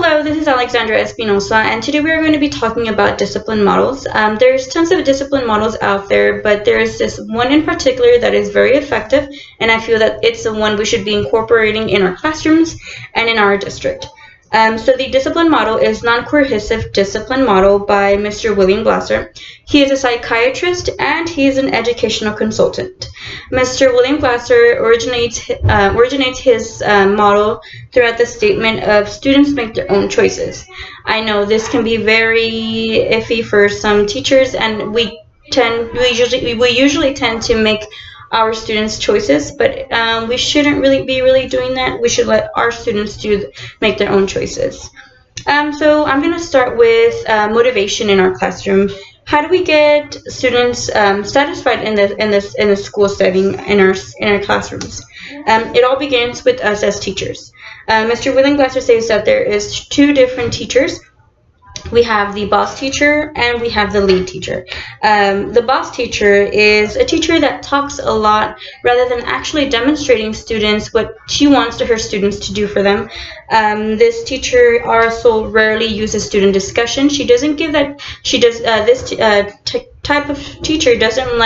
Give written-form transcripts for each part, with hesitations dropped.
Hello, this is Alexandra Espinosa, and today we are going to be talking about discipline models. There's tons of discipline models out there, but there's this one in particular that is very effective, and I feel that it's the one we should be incorporating in our classrooms and in our district. So the discipline model is non-coercive discipline model by Mr. William Glasser. He is a psychiatrist and he is an educational consultant. Mr. William Glasser originates his model throughout the statement of students make their own choices. I know this can be very iffy for some teachers, and we usually tend to make our students' choices, but we shouldn't really be doing that. We should let our students make their own choices. So I'm going to start with motivation in our classroom. How do we get students satisfied in the school setting in our classrooms? It all begins with us as teachers. Mr. William Glasser says that there is two different teachers. We have the boss teacher and we have the lead teacher. The boss teacher is a teacher that talks a lot rather than actually demonstrating students what she wants her students to do for them. This teacher also rarely uses student discussion. She doesn't give that. She does this type of teacher doesn't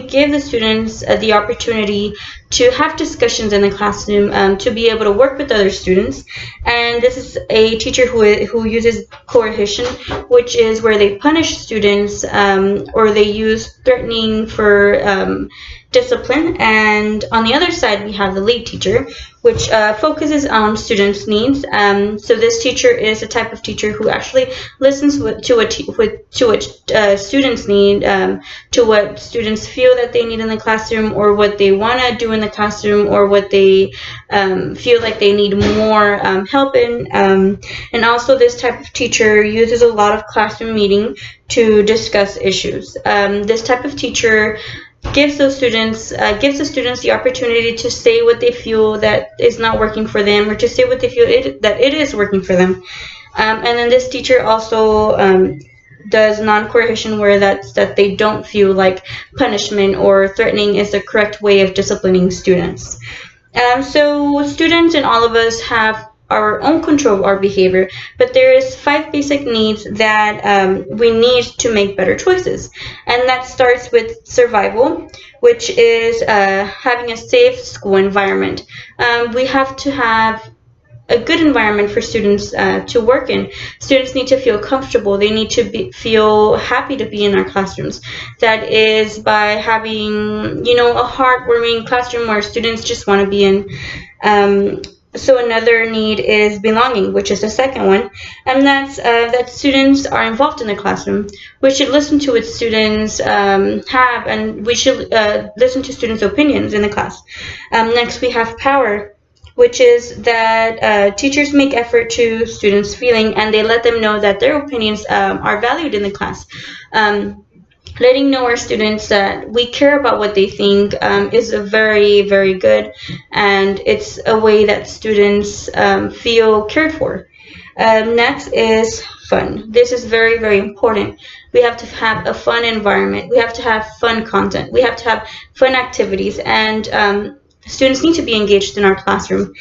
give the students the opportunity to have discussions in the classroom, to be able to work with other students. And this is a teacher who uses coercion, which is where they punish students, or they use threatening for discipline. And on the other side, we have the lead teacher, which focuses on students' needs. So this teacher is a type of teacher who actually listens to what students need, to what students feel that they need in the classroom, or what they want to do in the classroom, or what they feel like they need more help in. And also, this type of teacher uses a lot of classroom meeting to discuss issues. This type of teacher gives the students the opportunity to say what they feel that is not working for them, or to say what they feel that it is working for them. And then this teacher also does non-coercion, where that they don't feel like punishment or threatening is the correct way of disciplining students. So students and all of us have our own control of our behavior, but there is 5 basic needs that we need to make better choices, and that starts with survival, which is having a safe school environment. We have to have a good environment for students to work in. Students need to feel comfortable. They need to feel happy to be in our classrooms. That is by having, a heartwarming classroom where students just want to be in. So another need is belonging, which is the second one, and that's that students are involved in the classroom. We should listen to what students have, and we should listen to students' opinions in the class. Next, we have power, which is that teachers make effort to students' feeling, and they let them know that their opinions are valued in the class. Letting know our students that we care about what they think is a very, very good, and it's a way that students feel cared for. Next is fun. This is very, very important. We have to have a fun environment. We have to have fun content. We have to have fun activities, and students need to be engaged in our classroom.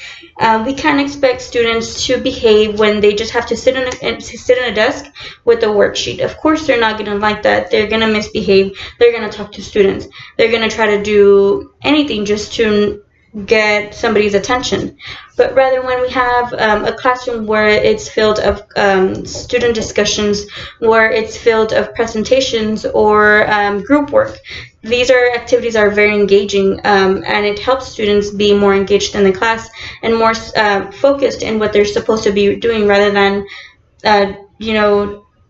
We can't expect students to behave when they just have to sit in a desk with a worksheet. Of course, they're not going to like that. They're going to misbehave. They're going to talk to students. They're going to try to do anything just to get somebody's attention. But rather, when we have a classroom where it's filled of student discussions, where it's filled of presentations or group work, these activities are very engaging, and it helps students be more engaged in the class and more focused in what they're supposed to be doing, rather than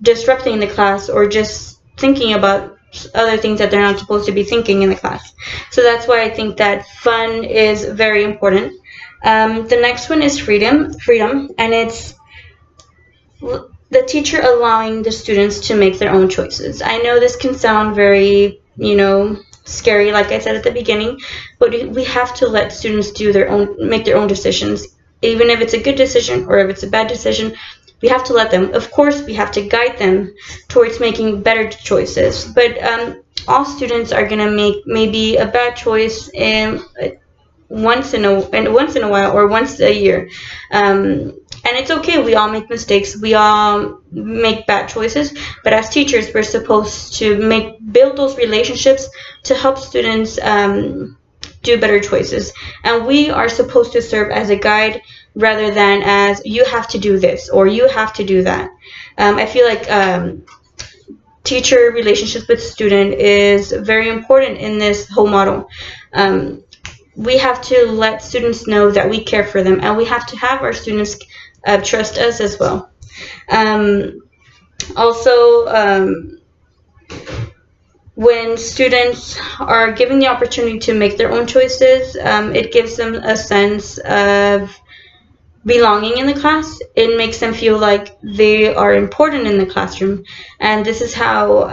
disrupting the class or just thinking about other things that they're not supposed to be thinking in the class. So that's why I think that fun is very important. The next one is freedom, and it's the teacher allowing the students to make their own choices. I know this can sound very, scary, like I said at the beginning, but we have to let students make their own decisions, even if it's a good decision or if it's a bad decision. We have to let them. Of course, we have to guide them towards making better choices. But all students are gonna make maybe a bad choice once in a while or once a year. And and it's okay. We all make mistakes. We all make bad choices. But as teachers, we're supposed to build those relationships to help students do better choices. And we are supposed to serve as a guide rather than as you have to do this or you have to do that. I feel like teacher relationships with student is very important in this whole model. We have to let students know that we care for them, and we have to have our students trust us as well. Also, when students are given the opportunity to make their own choices, it gives them a sense of belonging in the class. It makes them feel like they are important in the classroom, and this is how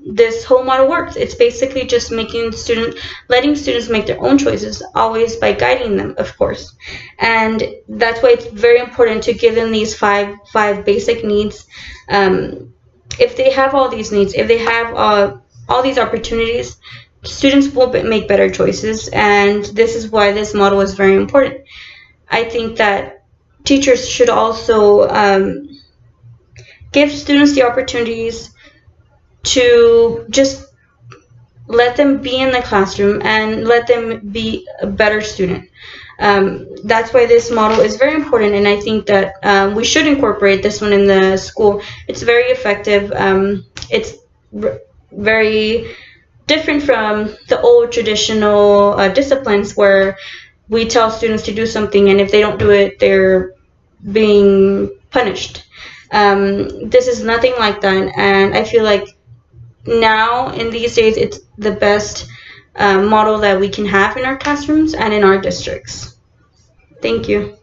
this whole model works. It's basically just letting students make their own choices, always by guiding them, of course. And that's why it's very important to give them these five basic needs. If they have all these needs, if they have all these opportunities, students will make better choices, and this is why this model is very important. I think that teachers should also give students the opportunities to just let them be in the classroom and let them be a better student. That's why this model is very important, and I think that we should incorporate this one in the school. It's very effective. It's very different from the old traditional disciplines where we tell students to do something, and if they don't do it, they're being punished. This is nothing like that, and I feel like now in these days it's the best model that we can have in our classrooms and in our districts. Thank you.